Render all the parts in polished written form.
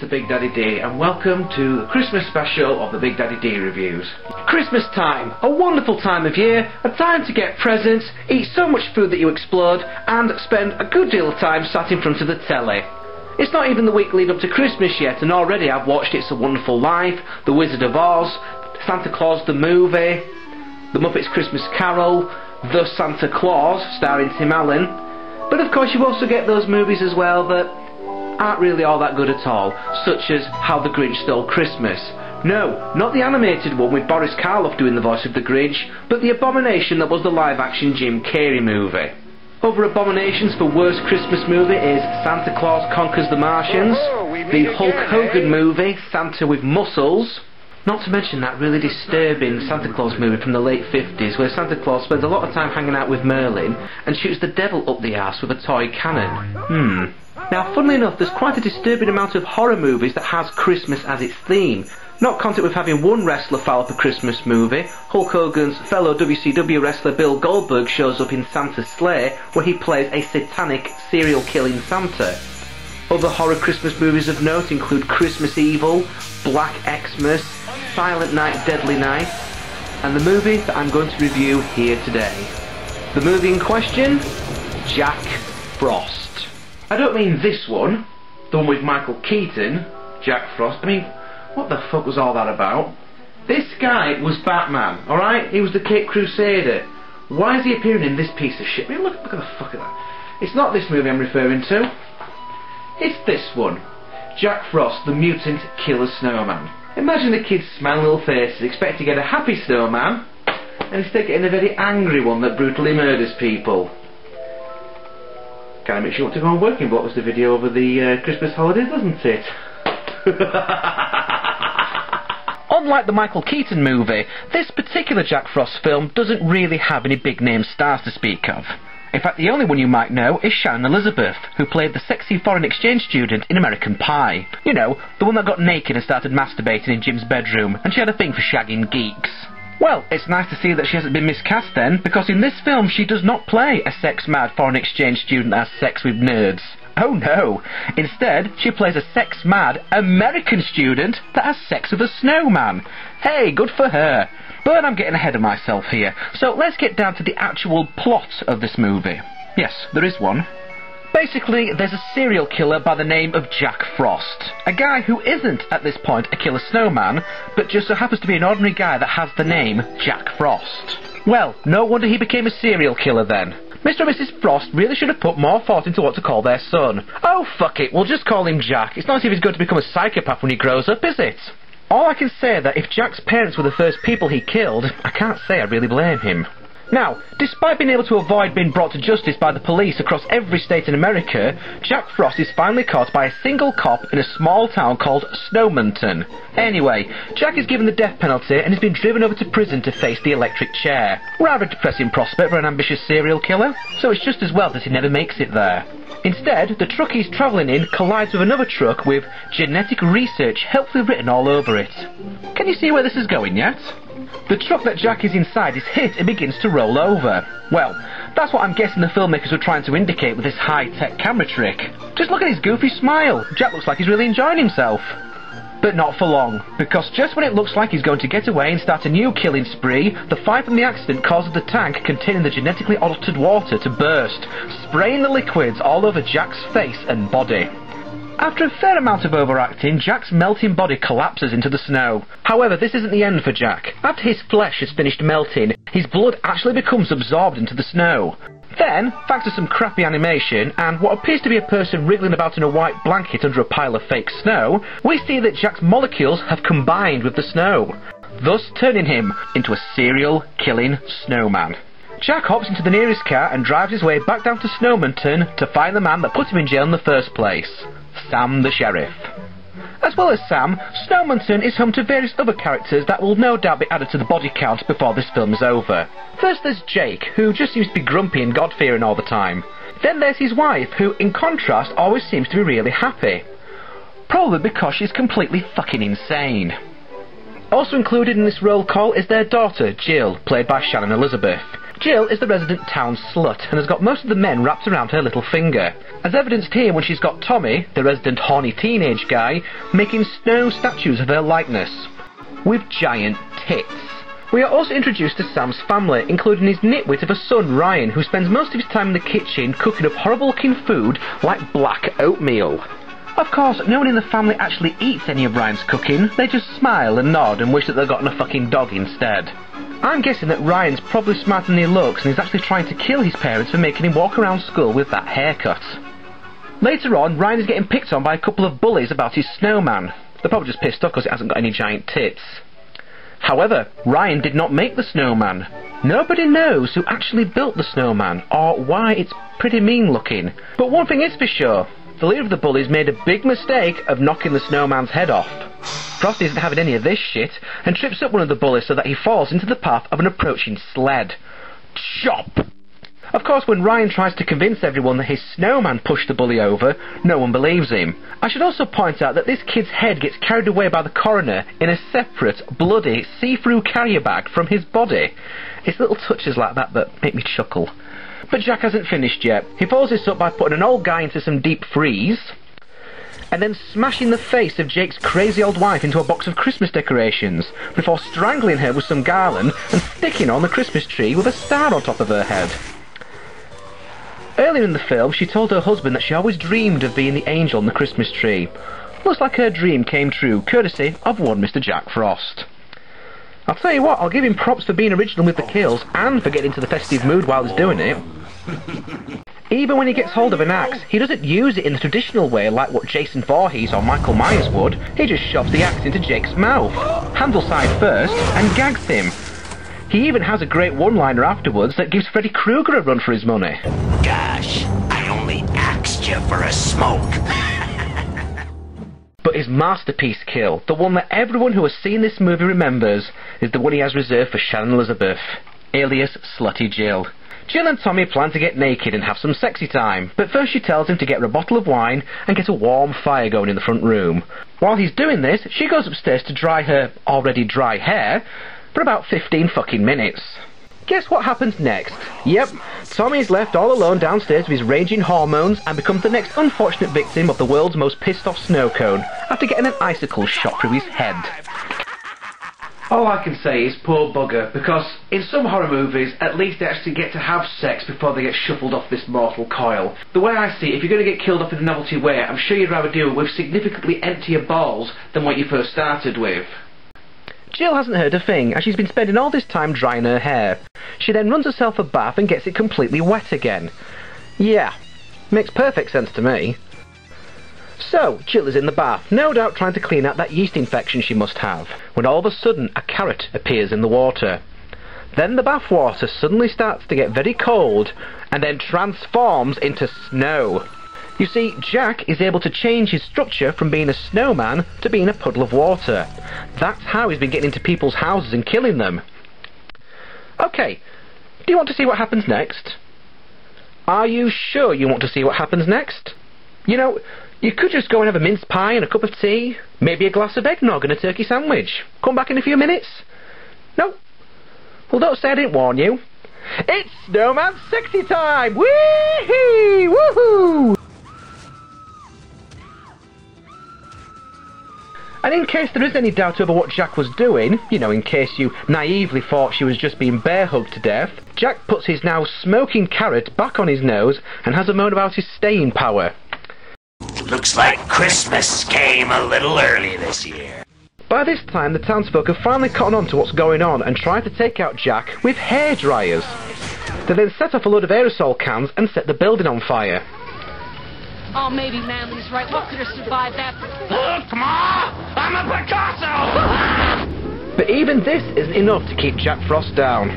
it's the Big Daddy D, and welcome to the Christmas special of the Big Daddy D reviews. Christmas time, a wonderful time of year, a time to get presents, eat so much food that you explode, and spend a good deal of time sat in front of the telly. It's not even the week lead up to Christmas yet, and already I've watched It's a Wonderful Life, The Wizard of Oz, Santa Claus the movie, The Muppets Christmas Carol, The Santa Claus, starring Tim Allen. But of course you also get those movies as well that aren't really all that good at all, such as How the Grinch Stole Christmas. No, not the animated one with Boris Karloff doing the voice of the Grinch, but the abomination that was the live-action Jim Carrey movie. Other abominations for worst Christmas movie is Santa Claus Conquers the Martians, the Hulk Hogan movie, Santa with Muscles, not to mention that really disturbing Santa Claus movie from the late 50s where Santa Claus spends a lot of time hanging out with Merlin and shoots the devil up the arse with a toy cannon. Now, funnily enough, there's quite a disturbing amount of horror movies that has Christmas as its theme. Not content with having one wrestler foul up a Christmas movie, Hulk Hogan's fellow WCW wrestler Bill Goldberg shows up in Santa's Sleigh, where he plays a satanic, serial-killing Santa. Other horror Christmas movies of note include Christmas Evil, Black Xmas, Silent Night, Deadly Night, and the movie that I'm going to review here today. The movie in question? Jack Frost. I don't mean this one, the one with Michael Keaton, Jack Frost. I mean, what the fuck was all that about? This guy was Batman, alright? He was the Caped Crusader. Why is he appearing in this piece of shit? I mean, look at the fuck of that. It's not this movie I'm referring to. It's this one. Jack Frost, the Mutant Killer Snowman. Imagine the kids' smiling little faces, expect to get a happy snowman, and instead getting a very angry one that brutally murders people. Kind of makes you want to go on working block was the video over the Christmas holidays, doesn't it? Unlike the Michael Keaton movie, this particular Jack Frost film doesn't really have any big name stars to speak of. In fact, the only one you might know is Shannon Elizabeth, who played the sexy foreign exchange student in American Pie. You know, the one that got naked and started masturbating in Jim's bedroom, and she had a thing for shagging geeks. Well, it's nice to see that she hasn't been miscast then, because in this film she does not play a sex-mad foreign exchange student that has sex with nerds. Oh no! Instead, she plays a sex-mad American student that has sex with a snowman. Hey, good for her. But I'm getting ahead of myself here, so let's get down to the actual plot of this movie. Yes, there is one. Basically, there's a serial killer by the name of Jack Frost. A guy who isn't, at this point, a killer snowman, but just so happens to be an ordinary guy that has the name Jack Frost. Well, no wonder he became a serial killer then. Mr. and Mrs. Frost really should have put more thought into what to call their son. Oh, fuck it, we'll just call him Jack. It's not as if he's going to become a psychopath when he grows up, is it? All I can say is that if Jack's parents were the first people he killed, I can't say I really blame him. Now, despite being able to avoid being brought to justice by the police across every state in America, Jack Frost is finally caught by a single cop in a small town called Snowmanton. Anyway, Jack is given the death penalty and has been driven over to prison to face the electric chair. Rather a depressing prospect for an ambitious serial killer, so it's just as well that he never makes it there. Instead, the truck he's travelling in collides with another truck with genetic research helpfully written all over it. Can you see where this is going yet? The truck that Jack is inside is hit and begins to roll over. Well, that's what I'm guessing the filmmakers were trying to indicate with this high-tech camera trick. Just look at his goofy smile. Jack looks like he's really enjoying himself. But not for long, because just when it looks like he's going to get away and start a new killing spree, the fire from the accident causes the tank containing the genetically altered water to burst, spraying the liquids all over Jack's face and body. After a fair amount of overacting, Jack's melting body collapses into the snow. However, this isn't the end for Jack. After his flesh has finished melting, his blood actually becomes absorbed into the snow. Then, thanks to some crappy animation, and what appears to be a person wriggling about in a white blanket under a pile of fake snow, we see that Jack's molecules have combined with the snow, thus turning him into a serial-killing snowman. Jack hops into the nearest car and drives his way back down to Snowmanton to find the man that put him in jail in the first place, Sam the Sheriff. As well as Sam, Snowmanton is home to various other characters that will no doubt be added to the body count before this film is over. First there's Jake, who just seems to be grumpy and God-fearing all the time. Then there's his wife, who, in contrast, always seems to be really happy. Probably because she's completely fucking insane. Also included in this roll call is their daughter, Jill, played by Shannon Elizabeth. Jill is the resident town slut and has got most of the men wrapped around her little finger, as evidenced here when she's got Tommy, the resident horny teenage guy, making snow statues of her likeness, with giant tits. We are also introduced to Sam's family, including his nitwit of a son, Ryan, who spends most of his time in the kitchen cooking up horrible-looking food like black oatmeal. Of course, no one in the family actually eats any of Ryan's cooking, they just smile and nod and wish that they'd gotten a fucking dog instead. I'm guessing that Ryan's probably smarter than he looks and he's actually trying to kill his parents for making him walk around school with that haircut. Later on, Ryan is getting picked on by a couple of bullies about his snowman. They're probably just pissed off because it hasn't got any giant tits. However, Ryan did not make the snowman. Nobody knows who actually built the snowman, or why it's pretty mean looking. But one thing is for sure, the leader of the bullies made a big mistake of knocking the snowman's head off. Frosty isn't having any of this shit, and trips up one of the bullies so that he falls into the path of an approaching sled. Chop! Of course, when Ryan tries to convince everyone that his snowman pushed the bully over, no one believes him. I should also point out that this kid's head gets carried away by the coroner in a separate, bloody, see-through carrier bag from his body. It's little touches like that make me chuckle. But Jack hasn't finished yet. He follows this up by putting an old guy into some deep freeze, and then smashing the face of Jake's crazy old wife into a box of Christmas decorations, before strangling her with some garland and sticking her on the Christmas tree with a star on top of her head. Earlier in the film, she told her husband that she always dreamed of being the angel on the Christmas tree. Looks like her dream came true, courtesy of one Mr. Jack Frost. I'll tell you what, I'll give him props for being original with the kills, and for getting into the festive mood while he's doing it. Even when he gets hold of an axe, he doesn't use it in the traditional way like what Jason Voorhees or Michael Myers would. He just shoves the axe into Jake's mouth, handle side first, and gags him. He even has a great one-liner afterwards that gives Freddy Krueger a run for his money. Gosh, I only axed you for a smoke. But his masterpiece kill, the one that everyone who has seen this movie remembers, is the one he has reserved for Shannon Elizabeth, alias Slutty Jill. Jill and Tommy plan to get naked and have some sexy time, but first she tells him to get her a bottle of wine and get a warm fire going in the front room. While he's doing this, she goes upstairs to dry her already dry hair for about 15 fucking minutes. Guess what happens next? Yep, Tommy is left all alone downstairs with his raging hormones and becomes the next unfortunate victim of the world's most pissed off snow cone after getting an icicle shot through his head. All I can say is poor bugger, because in some horror movies, at least they actually get to have sex before they get shuffled off this mortal coil. The way I see it, if you're going to get killed off in a novelty way, I'm sure you'd rather do it with significantly emptier balls than what you first started with. Jill hasn't heard a thing, as she's been spending all this time drying her hair. She then runs herself a bath and gets it completely wet again. Yeah, makes perfect sense to me. So, Jill is in the bath, no doubt trying to clean out that yeast infection she must have, when all of a sudden a carrot appears in the water. Then the bath water suddenly starts to get very cold, and then transforms into snow. You see, Jack is able to change his structure from being a snowman to being a puddle of water. That's how he's been getting into people's houses and killing them. Okay, do you want to see what happens next? Are you sure you want to see what happens next? You know, you could just go and have a mince pie and a cup of tea, maybe a glass of eggnog and a turkey sandwich. Come back in a few minutes? No? Well, don't say I didn't warn you. It's Snowman Sexy Time! Wee-hee! Woohoo! And in case there is any doubt over what Jack was doing, you know, in case you naively thought she was just being bear-hugged to death, Jack puts his now smoking carrot back on his nose and has a moan about his staying power. Looks like Christmas came a little early this year. By this time, the townsfolk have finally cottoned on to what's going on and tried to take out Jack with hair dryers. They then set off a load of aerosol cans and set the building on fire. Oh, maybe Manly's right. What could have survived that? Look, Ma! I'm a Picasso! But even this isn't enough to keep Jack Frost down.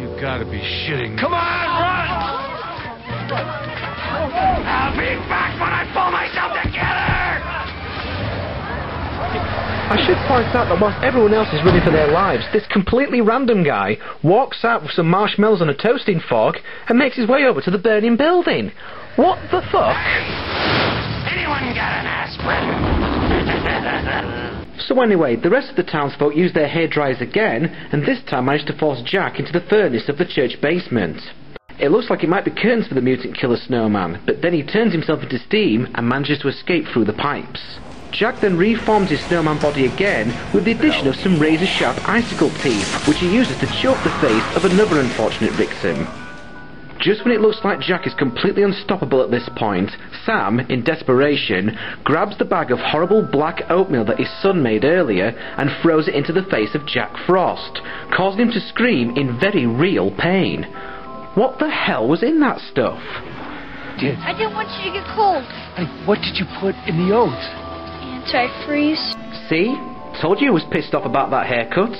You gotta be shitting me. Come on, run! I'll be back when I pull myself together! I should point out that whilst everyone else is running for their lives, this completely random guy walks out with some marshmallows on a toasting fork and makes his way over to the burning building. What the fuck? Anyone got an aspirin? So anyway, the rest of the townsfolk use their hairdryers again, and this time manage to force Jack into the furnace of the church basement. It looks like it might be curtains for the mutant killer snowman, but then he turns himself into steam and manages to escape through the pipes. Jack then reforms his snowman body again with the addition of some razor-sharp icicle teeth, which he uses to choke the face of another unfortunate victim. Just when it looks like Jack is completely unstoppable at this point, Sam, in desperation, grabs the bag of horrible black oatmeal that his son made earlier and throws it into the face of Jack Frost, causing him to scream in very real pain. What the hell was in that stuff? I didn't want you to get cold. Honey, what did you put in the oats? Antifreeze. See? Told you he was pissed off about that haircut.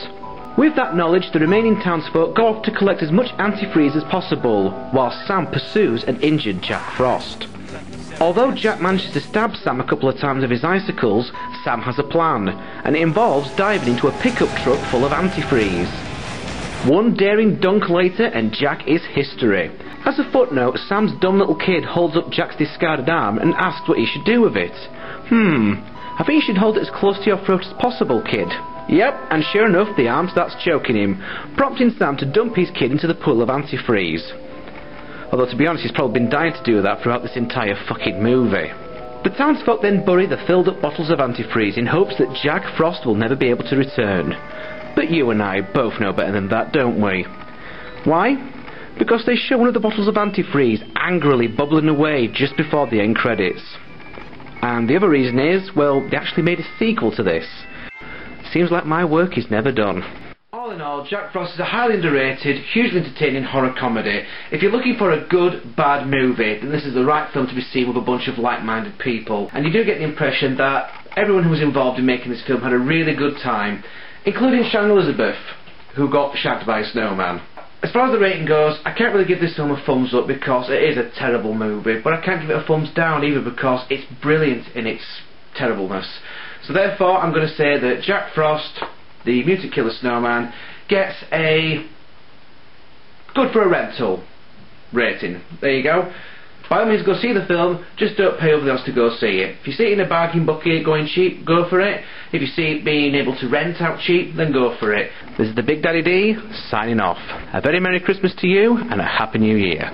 With that knowledge, the remaining townsfolk go off to collect as much antifreeze as possible, while Sam pursues an injured Jack Frost. Although Jack manages to stab Sam a couple of times with his icicles, Sam has a plan, and it involves diving into a pickup truck full of antifreeze. One daring dunk later and Jack is history. As a footnote, Sam's dumb little kid holds up Jack's discarded arm and asks what he should do with it. I think you should hold it as close to your throat as possible, kid. Yep, and sure enough, the arm starts choking him, prompting Sam to dump his kid into the pool of antifreeze. Although, to be honest, he's probably been dying to do that throughout this entire fucking movie. The townsfolk then bury the filled-up bottles of antifreeze in hopes that Jack Frost will never be able to return. But you and I both know better than that, don't we? Why? Because they show one of the bottles of antifreeze angrily bubbling away just before the end credits. And the other reason is, well, they actually made a sequel to this. Seems like my work is never done. All in all, Jack Frost is a highly underrated, hugely entertaining horror comedy. If you're looking for a good, bad movie, then this is the right film to be seen with a bunch of like-minded people. And you do get the impression that everyone who was involved in making this film had a really good time, including Shannon Elizabeth, who got shagged by a snowman. As far as the rating goes, I can't really give this film a thumbs up because it is a terrible movie, but I can't give it a thumbs down either because it's brilliant in its terribleness. So therefore, I'm going to say that Jack Frost, the mutant killer snowman, gets a good for a rental rating. There you go. By all means, go see the film, just don't pay everybody else to go see it. If you see it in a bargain bucket going cheap, go for it. If you see it being able to rent out cheap, then go for it. This is the Big Daddy D, signing off. A very Merry Christmas to you, and a Happy New Year.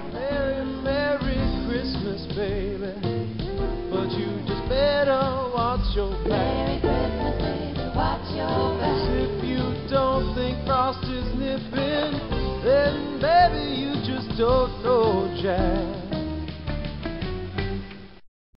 Merry Christmas, baby, but you just better watch your back. Merry Christmas, baby, watch your back. 'Cause if you don't think Frost is nipping, then baby, you just don't know Jack.